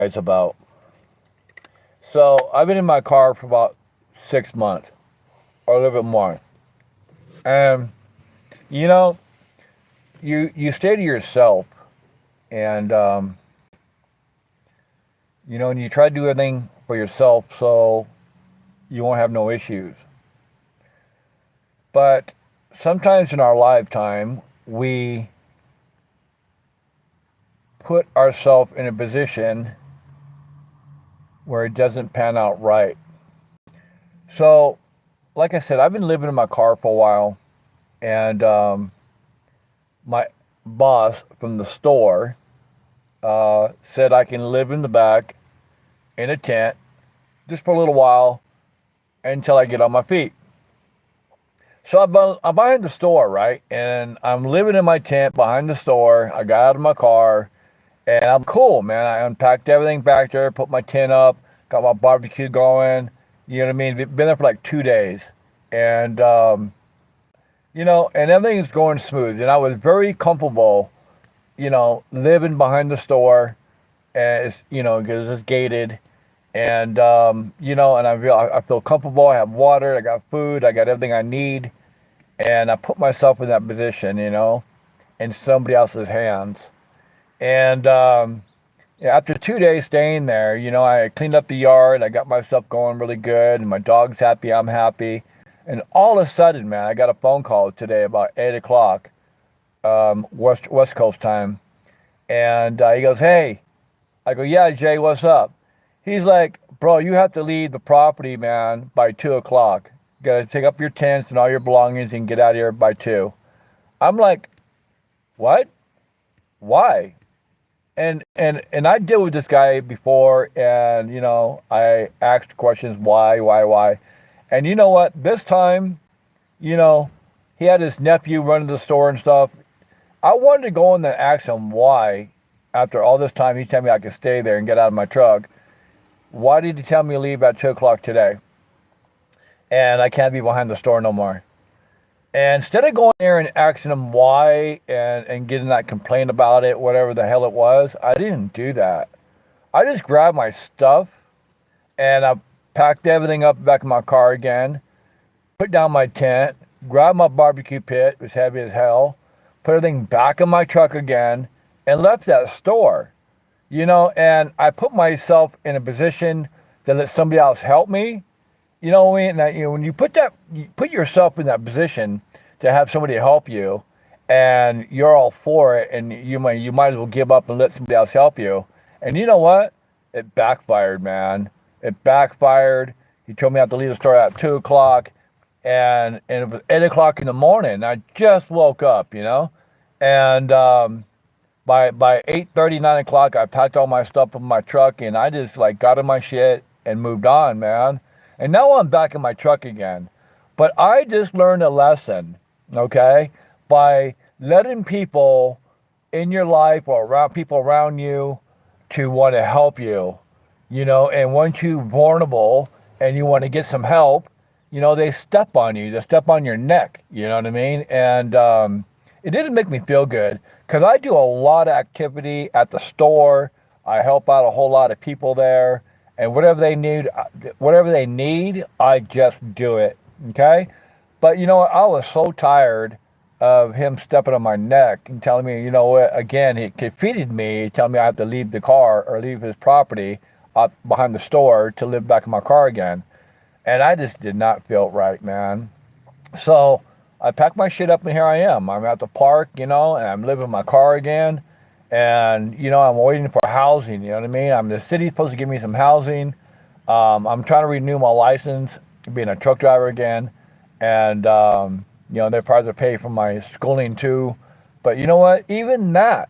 It's about. So I've been in my car for about 6 months or a little bit more. And you know, you stay to yourself, and and you try to do everything for yourself so you won't have no issues. But sometimes in our lifetime, we put ourselves in a position where it doesn't pan out right. So, like I said, I've been living in my car for a while, and my boss from the store said I can live in the back in a tent just for a little while until I get on my feet. So I'm behind the store, right? And I'm living in my tent behind the store. I got out of my car, and I'm cool, man. I unpacked everything back there, put my tent up, got my barbecue going. You know what I mean? Been there for like 2 days. And, and everything is going smooth. And I was very comfortable, living behind the store, as, because it's gated. And, and I feel comfortable. I have water, I got food, I got everything I need. And I put myself in that position, in somebody else's hands. And yeah, after 2 days staying there, I cleaned up the yard. I got my stuff going really good, and my dog's happy. I'm happy. And all of a sudden, man, I got a phone call today about 8 o'clock, West Coast time, and he goes, "Hey," I go, "Yeah, Jay, what's up?" He's like, "Bro, you have to leave the property, man, by 2 o'clock. You gotta take up your tents and all your belongings and get out of here by 2." I'm like, "What? Why?" And I dealt with this guy before, and I asked questions, why, and you know what? This time, you know, he had his nephew running the store and stuff. I wanted to go in there and ask him why, after all this time, he told me I could stay there and get out of my truck. Why did he tell me to leave at 2 o'clock today? And I can't be behind the store no more. And instead of going there and asking him why and getting that complaint about it, whatever the hell it was, I didn't do that. I just grabbed my stuff and I packed everything up back in my car again, put down my tent, grabbed my barbecue pit, it was heavy as hell, put everything back in my truck again, and left that store. And I put myself in a position to let somebody else help me. You know what I mean? Now, when you put yourself in that position to have somebody help you, and you're all for it, and you might as well give up and let somebody else help you. And you know what? It backfired, man. It backfired. He told me I have to leave the store at 2 o'clock, and it was 8 o'clock in the morning. I just woke up, and by 8:30, 9 o'clock, I packed all my stuff in my truck, and I just like got in my shit and moved on, man. And now I'm back in my truck again. But I just learned a lesson, okay, by letting people in your life or around people around you to want to help you, and once you're vulnerable and you want to get some help, they step on you, they step on your neck, you know what I mean? And it didn't make me feel good because I do a lot of activity at the store. I help out a whole lot of people there. And whatever they need, I just do it. Okay. But I was so tired of him stepping on my neck and telling me, what, again, he defeated me, telling me I have to leave the car or leave his property up behind the store to live back in my car again. And I just did not feel right, man. So I packed my shit up and here I am. I'm at the park, and I'm living in my car again. And, I'm waiting for housing, you know what I mean? The city's supposed to give me some housing. I'm trying to renew my license, being a truck driver again. And, they're probably to pay for my schooling too. But you know what? Even that,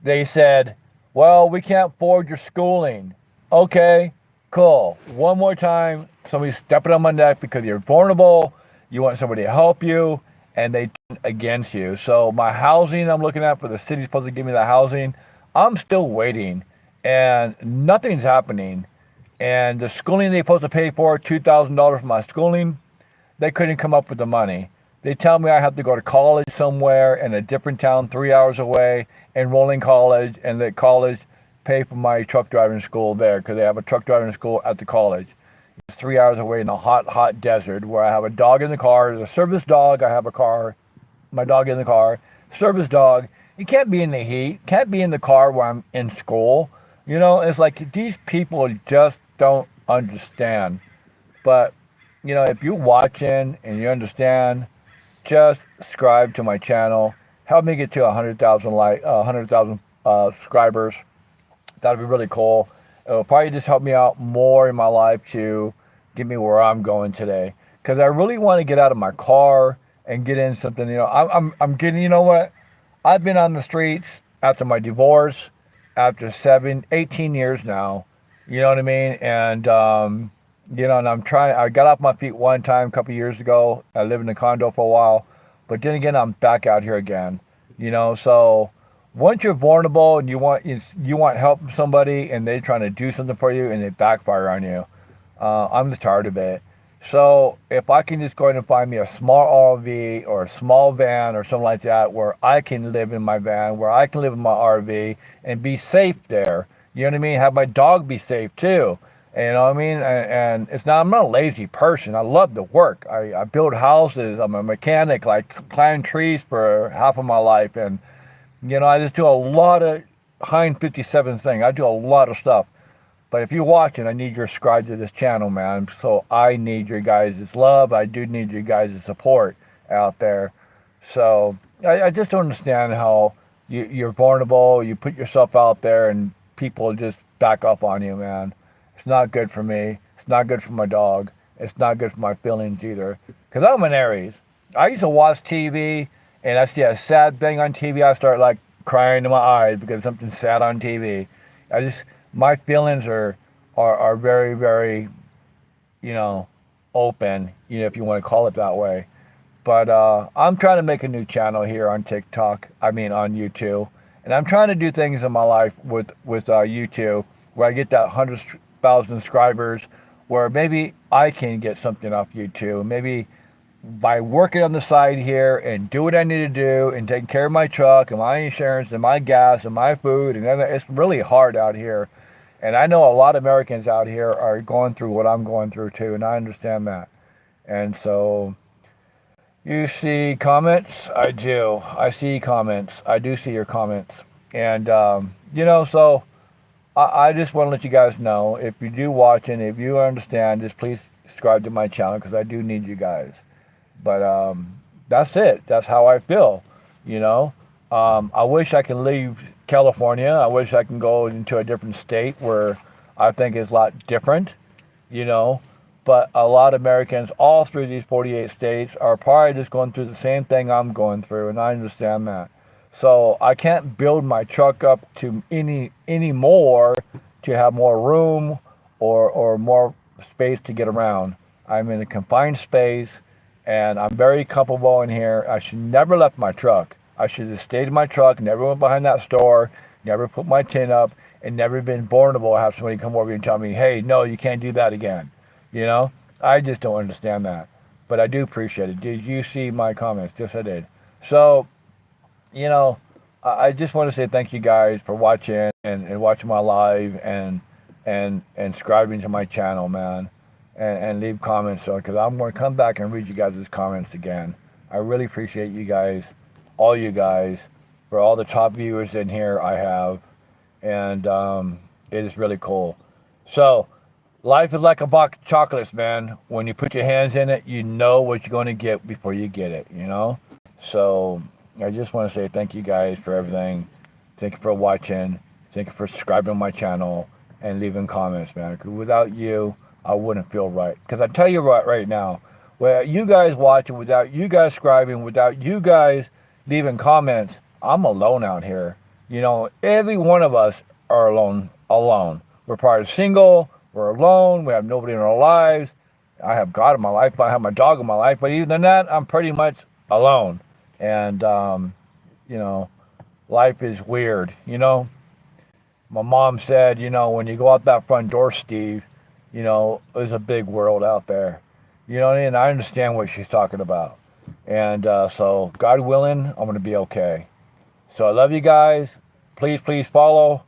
they said, well, we can't afford your schooling. Okay, cool. One more time, somebody's stepping on my neck because you're vulnerable. You want somebody to help you, and they turn against you. So my housing I'm looking at for the city's supposed to give me the housing. I'm still waiting, and nothing's happening. And the schooling they're supposed to pay for, $2,000 for my schooling, they couldn't come up with the money. They tell me I have to go to college somewhere in a different town 3 hours away, enroll in college, and the college pay for my truck driving school there because they have a truck driving school at the college. It's 3 hours away in the hot, hot desert where I have a dog in the car, a service dog. I have a car, my dog in the car, service dog. You can't be in the heat, can't be in the car while I'm in school. You know, it's like these people just don't understand. But, you know, if you're watching and you understand, just subscribe to my channel. Help me get to 100,000 subscribers. That'd be really cool. It'll probably just help me out more in my life to get me where I'm going today. Because I really want to get out of my car and get in something. You know, I'm getting. You know what? I've been on the streets after my divorce, after 18 years now. You know what I mean? And you know, and I got off my feet one time a couple years ago. I lived in a condo for a while, but then again, I'm back out here again. You know, so once you're vulnerable and you want help from somebody and they're trying to do something for you and they backfire on you, I'm just tired of it. So if I can just go ahead and find me a small RV or a small van or something like that where I can live in my van, where I can live in my RV and be safe there, you know what I mean? Have my dog be safe too. And you know what I mean? And I'm not a lazy person. I love to work. I build houses. I'm a mechanic, like climb trees for half of my life. And, you know, I just do a lot of Hind 57 thing. I do a lot of stuff. But if you're watching, I need you to subscribe to this channel, man. So I need your guys' love. I do need your guys' support out there. So I just don't understand how you're vulnerable. You put yourself out there and people just back up on you, man. It's not good for me. It's not good for my dog. It's not good for my feelings either. Because I'm an Aries. I used to watch TV and I see a sad thing on TV. I start like crying in my eyes because something's sad on TV. My feelings are very, very, you know, open, you know, if you want to call it that way. But I'm trying to make a new channel here on on YouTube. And I'm trying to do things in my life with YouTube where I get that 100,000 subscribers where maybe I can get something off YouTube. Maybe by working on the side here and do what I need to do and taking care of my truck and my insurance and my gas and my food. And it's really hard out here. And I know a lot of Americans out here are going through what I'm going through too, and I understand that. And so, you see comments? I do. I see comments. I do see your comments. And, you know, so I just want to let you guys know, if you do watch and if you understand, just please subscribe to my channel because I do need you guys. But that's it. That's how I feel, you know. I wish I could leave California. I wish I can go into a different state where I think is a lot different, you know. But a lot of Americans all through these 48 states are probably just going through the same thing I'm going through, and I understand that. So I can't build my truck up to any more to have more room or more space to get around. I'm in a confined space, and I'm very comfortable in here. I should never left my truck. I should have stayed in my truck, never went behind that store, never put my tin up, and never been vulnerable to have somebody come over and tell me, hey, no, you can't do that again. You know, I just don't understand that. But I do appreciate it. Did you see my comments? Yes, I did. So, you know, I just want to say thank you guys for watching and watching my live and subscribing to my channel, man. And leave comments, so because I'm going to come back and read you guys' comments again. I really appreciate you guys, all you guys, for all the top viewers in here I have. And it is really cool. So, life is like a box of chocolates, man. When you put your hands in it, you know what you're going to get before you get it, you know? So, I just want to say thank you guys for everything. Thank you for watching. Thank you for subscribing to my channel and leaving comments, man. Because without you, I wouldn't feel right. Because I tell you right now, without you guys watching, without you guys subscribing, without you guys leaving comments, I'm alone out here. You know, every one of us are alone. We're probably single. We're alone. We have nobody in our lives. I have God in my life. I have my dog in my life. But even than that, I'm pretty much alone. And, you know, life is weird, you know. My mom said, you know, when you go out that front door, Steve, you know, there's a big world out there. You know what I mean? I understand what she's talking about. And so, God willing, I'm going to be okay. So I love you guys. Please follow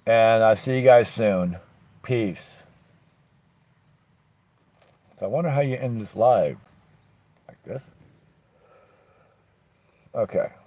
And I'll see you guys soon. Peace. So I wonder how you end this live. Like this? Okay.